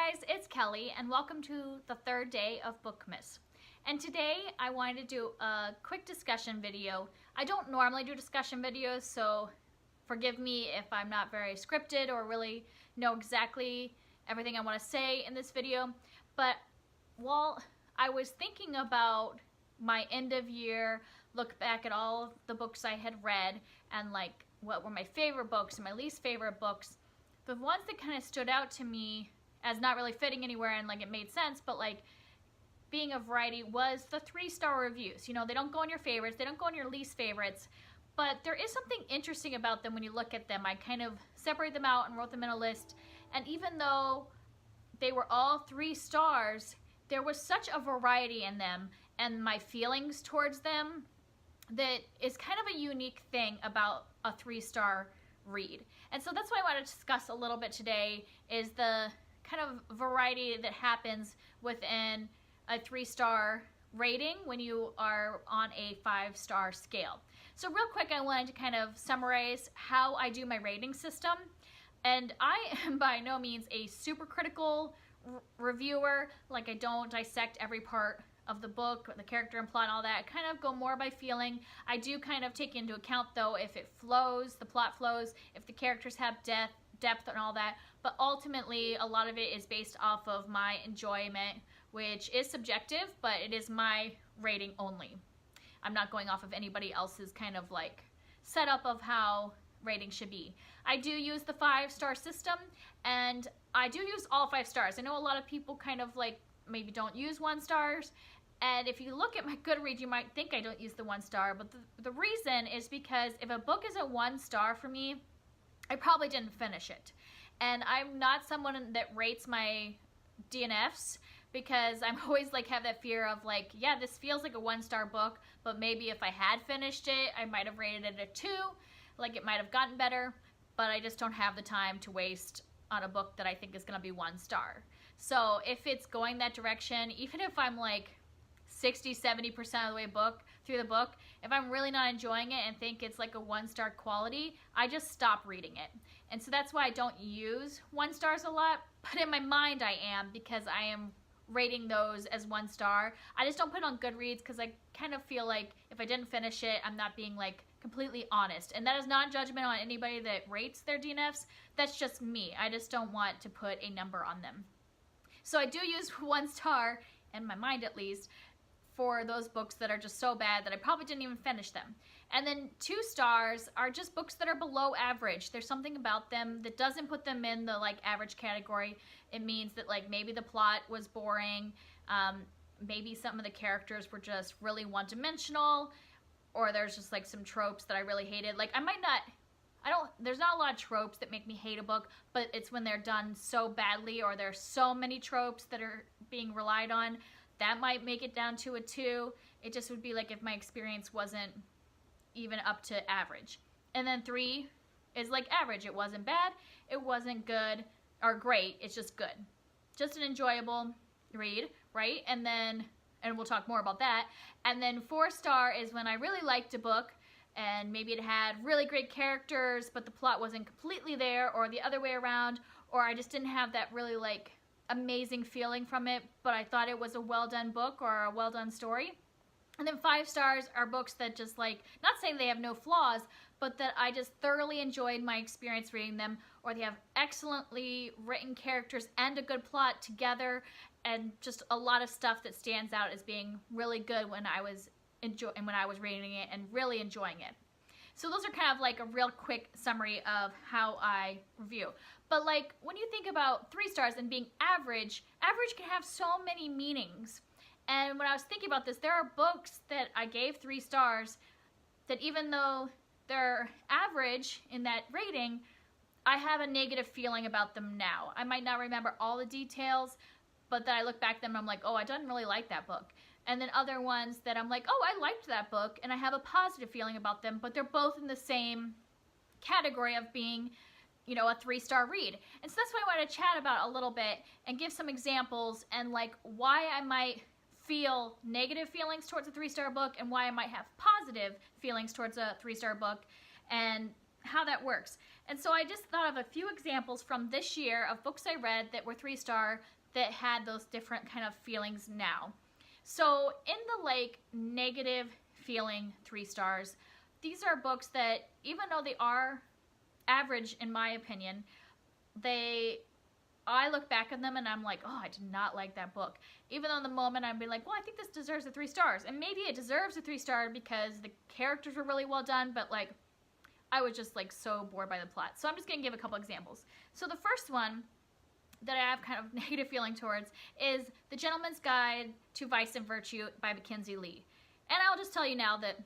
guys, it's Kelly and welcome to the third day of Bookmas. And today I wanted to do a quick discussion video. I don't normally do discussion videos, so forgive me if I'm not very scripted or really know exactly everything I want to say in this video. But while I was thinking about my end of year, look back at all of the books I had read and like what were my favorite books and my least favorite books, the ones that kind of stood out to me as not really fitting anywhere and like it made sense, but like being a variety, was the 3-star reviews. You know, they don't go in your favorites, they don't go in your least favorites, but there is something interesting about them when you look at them. I kind of separate them out and wrote them in a list, and even though they were all 3 stars, there was such a variety in them and my feelings towards them that is kind of a unique thing about a 3-star read. And so that's what I want to discuss a little bit today, is the kind of variety that happens within a 3-star rating when you are on a 5-star scale. So real quick, I wanted to kind of summarize how I do my rating system. And I am by no means a super critical reviewer. Like, I don't dissect every part of the book, the character and plot and all that. I kind of go more by feeling. I do kind of take into account though if it flows, the plot flows, if the characters have depth and all that. But ultimately a lot of it is based off of my enjoyment, which is subjective, but it is my rating only. I'm not going off of anybody else's kind of like setup of how rating should be. I do use the 5-star system, and I do use all 5 stars. I know a lot of people kind of like maybe don't use 1 stars. And if you look at my Goodreads, you might think I don't use the 1 star, but the reason is because if a book is a 1 star for me, I probably didn't finish it. And I'm not someone that rates my DNFs, because I'm always like have that fear of like, yeah, this feels like a 1-star book, but maybe if I had finished it, I might have rated it a 2, like it might have gotten better, but I just don't have the time to waste on a book that I think is gonna be 1 star. So if it's going that direction, even if I'm like 60-70% of the way through the book, if I'm really not enjoying it and think it's like a 1-star quality, I just stop reading it. And so that's why I don't use 1 stars a lot, but in my mind I am, because I am rating those as 1 star. I just don't put it on Goodreads because I kind of feel like if I didn't finish it, I'm not being like completely honest. And that is not a judgment on anybody that rates their DNFs. That's just me. I just don't want to put a number on them. So I do use 1 star, in my mind at least, for those books that are just so bad that I probably didn't even finish them. And then 2 stars are just books that are below average. There's something about them that doesn't put them in the like average category. It means that like maybe the plot was boring, maybe some of the characters were just really one-dimensional, or there's just like some tropes that I really hated. Like there's not a lot of tropes that make me hate a book, but it's when they're done so badly or there's so many tropes that are being relied on. That might make it down to a 2. It just would be like if my experience wasn't even up to average. And then 3 is like average. It wasn't bad, it wasn't good or great, it's just good. Just an enjoyable read, right? And we'll talk more about that. And then 4-star is when I really liked a book and maybe it had really great characters, but the plot wasn't completely there, or the other way around, or I just didn't have that really like amazing feeling from it, but I thought it was a well done book or a well done story. And then 5 stars are books that just like, not saying they have no flaws, but that I just thoroughly enjoyed my experience reading them, or they have excellently written characters and a good plot together, and just a lot of stuff that stands out as being really good when I was reading it and really enjoying it. So those are kind of like a real quick summary of how I review. But like when you think about 3 stars and being average, average can have so many meanings. And when I was thinking about this, there are books that I gave 3 stars that even though they're average in that rating, I have a negative feeling about them now. I might not remember all the details, but then I look back at them and I'm like, oh, I didn't really like that book. And then other ones that I'm like, oh, I liked that book, and I have a positive feeling about them, but they're both in the same category of being, you know, a 3-star read. And so that's what I want to chat about a little bit and give some examples and like why I might feel negative feelings towards a 3-star book and why I might have positive feelings towards a 3-star book, and how that works. And so I just thought of a few examples from this year of books I read that were 3-star that had those different kind of feelings now. So in the like negative feeling 3 stars, these are books that, even though they are average in my opinion, I look back at them and I'm like, oh, I did not like that book. Even though in the moment I'd be like, well, I think this deserves a 3 stars. And maybe it deserves a 3 star because the characters were really well done, but like, I was just like so bored by the plot. So I'm just going to give a couple examples. So the first one that I have kind of negative feeling towards is The Gentleman's Guide to Vice and Virtue by Mackenzie Lee. And I'll just tell you now that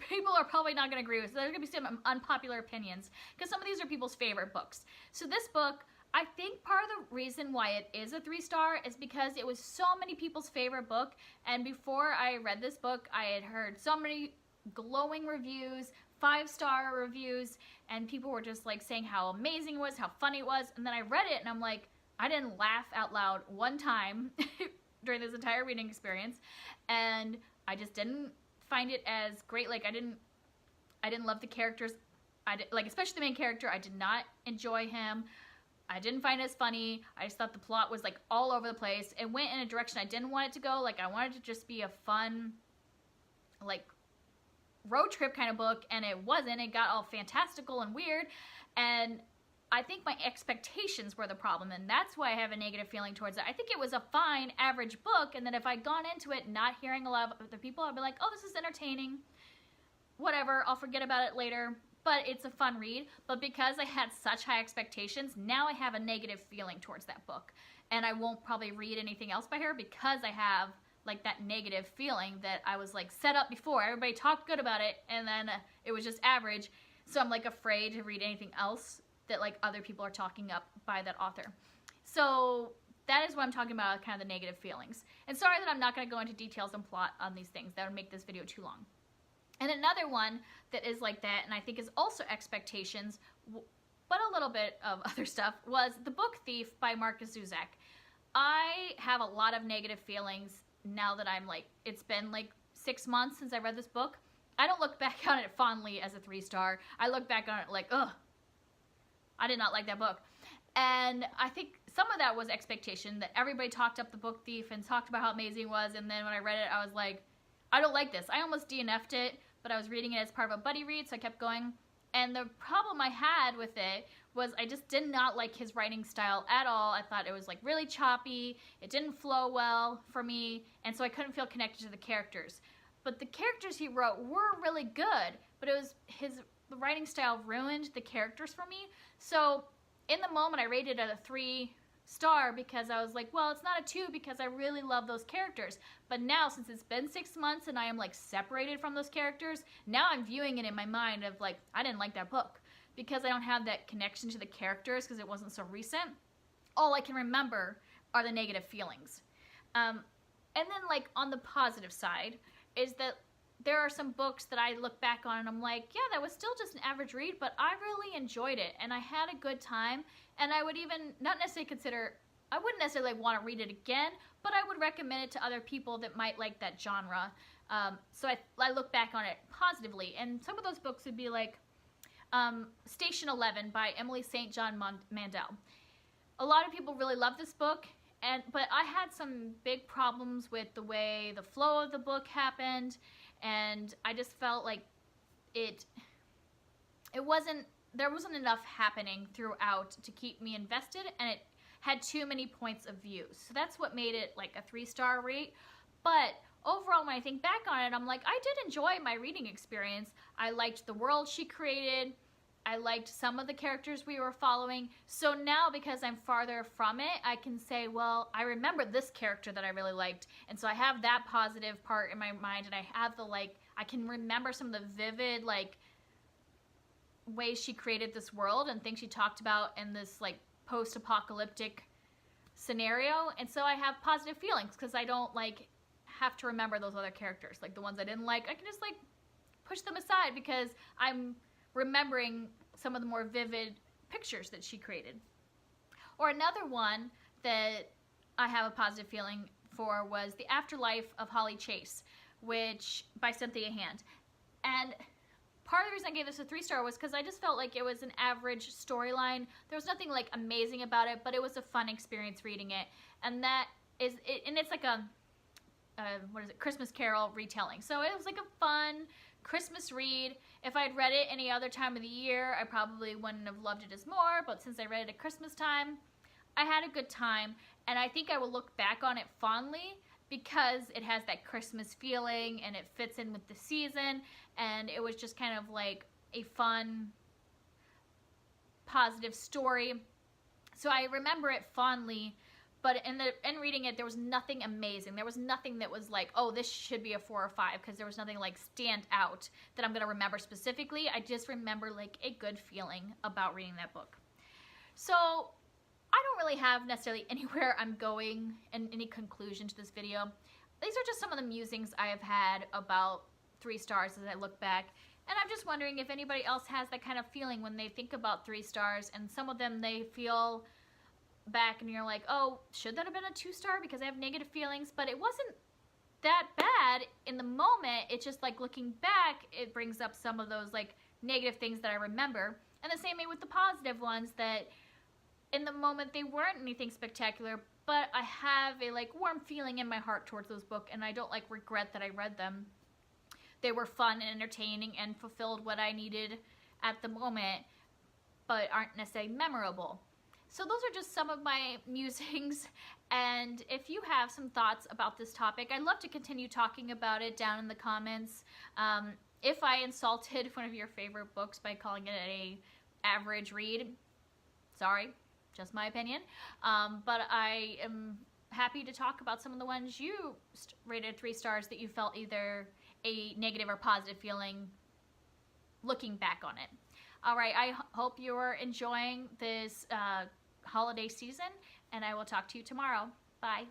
people are probably not going to agree with. There's going to be some unpopular opinions because some of these are people's favorite books. So this book, I think part of the reason why it is a 3 star is because it was so many people's favorite book, and before I read this book, I had heard so many glowing reviews, 5-star reviews, and people were just like saying how amazing it was, how funny it was, and then I read it and I'm like, I didn't laugh out loud one time during this entire reading experience, and I just didn't find it as great. Like I didn't love the characters. Like especially the main character, I did not enjoy him. I didn't find it as funny. I just thought the plot was like all over the place. It went in a direction I didn't want it to go. Like I wanted to just be a fun, like road trip kind of book, and it wasn't. It got all fantastical and weird, and I think my expectations were the problem, and that's why I have a negative feeling towards it. I think it was a fine, average book, and then if I'd gone into it not hearing a lot of other people, I'd be like, oh, this is entertaining. Whatever, I'll forget about it later. But it's a fun read. But because I had such high expectations, now I have a negative feeling towards that book. And I won't probably read anything else by her because I have like that negative feeling that I was like set up before. Everybody talked good about it, and then it was just average. So I'm like afraid to read anything else that like other people are talking up by that author. So that is what I'm talking about, kind of the negative feelings. And sorry that I'm not going to go into details and plot on these things. That would make this video too long. And another one that is like that, and I think is also expectations, but a little bit of other stuff, was The Book Thief by Marcus Zuzak. I have a lot of negative feelings now that I'm like, it's been like 6 months since I read this book. I don't look back on it fondly as a 3 star. I look back on it like, ugh, I did not like that book. And I think some of that was expectation, that everybody talked up The Book Thief and talked about how amazing it was, and then when I read it, I was like, I don't like this. I almost DNF'd it, but I was reading it as part of a buddy read, so I kept going. And the problem I had with it was I just did not like his writing style at all. I thought it was like really choppy. It didn't flow well for me, and so I couldn't feel connected to the characters. But the characters he wrote were really good, but it was the writing style ruined the characters for me. So in the moment, I rated it a 3 star because I was like, well, it's not a 2 because I really love those characters. But now, since it's been 6 months and I am like separated from those characters, now I'm viewing it in my mind of like, I didn't like that book because I don't have that connection to the characters because it wasn't so recent. All I can remember are the negative feelings. And then like on the positive side is that there are some books that I look back on and I'm like, yeah, that was still just an average read, but I really enjoyed it and I had a good time, and I would even not necessarily consider, I wouldn't necessarily want to read it again, but I would recommend it to other people that might like that genre. So I look back on it positively, and some of those books would be like Station 11 by Emily St. John Mandel. A lot of people really love this book, but I had some big problems with the way the flow of the book happened, and I just felt like there wasn't enough happening throughout to keep me invested, and it had too many points of view. So that's what made it like a 3-star rate. But overall, when I think back on it, I'm like, I did enjoy my reading experience. I liked the world she created. I liked some of the characters we were following. So now, because I'm farther from it, I can say, well, I remember this character that I really liked. And so I have that positive part in my mind, and I have the, like, I can remember some of the vivid, like, ways she created this world and things she talked about in this, like, post-apocalyptic scenario. And so I have positive feelings because I don't, like, have to remember those other characters. Like, the ones I didn't like, I can just, like, push them aside because I'm remembering some of the more vivid pictures that she created. Or another one that I have a positive feeling for was The Afterlife of Holly Chase, which by Cynthia Hand. And part of the reason I gave this a 3-star was because I just felt like it was an average storyline. There was nothing like amazing about it, but it was a fun experience reading it. And that is it, and it's like a what is it, Christmas Carol retelling. So it was like a fun Christmas read. If I had read it any other time of the year, I probably wouldn't have loved it as more, but since I read it at Christmas time, I had a good time, and I think I will look back on it fondly because it has that Christmas feeling and it fits in with the season, and it was just kind of like a fun, positive story. So I remember it fondly, but in reading it, there was nothing amazing. There was nothing that was like, oh, this should be a 4 or 5, because there was nothing like stand out that I'm going to remember specifically. I just remember like a good feeling about reading that book. So I don't really have necessarily anywhere I'm going and any conclusion to this video. These are just some of the musings I have had about 3 stars as I look back. And I'm just wondering if anybody else has that kind of feeling when they think about 3 stars, and some of them they feel back and you're like, oh, should that have been a 2-star because I have negative feelings? But it wasn't that bad in the moment. It's just like looking back, it brings up some of those like negative things that I remember. And the same way with the positive ones, that in the moment they weren't anything spectacular, but I have a like warm feeling in my heart towards those books, and I don't like regret that I read them. They were fun and entertaining and fulfilled what I needed at the moment, but aren't necessarily memorable. So those are just some of my musings, and if you have some thoughts about this topic, I'd love to continue talking about it down in the comments. If I insulted one of your favorite books by calling it a average read, sorry, just my opinion. But I am happy to talk about some of the ones you rated 3 stars that you felt either a negative or positive feeling looking back on it. All right, I hope you're enjoying this holiday season, and I will talk to you tomorrow. Bye.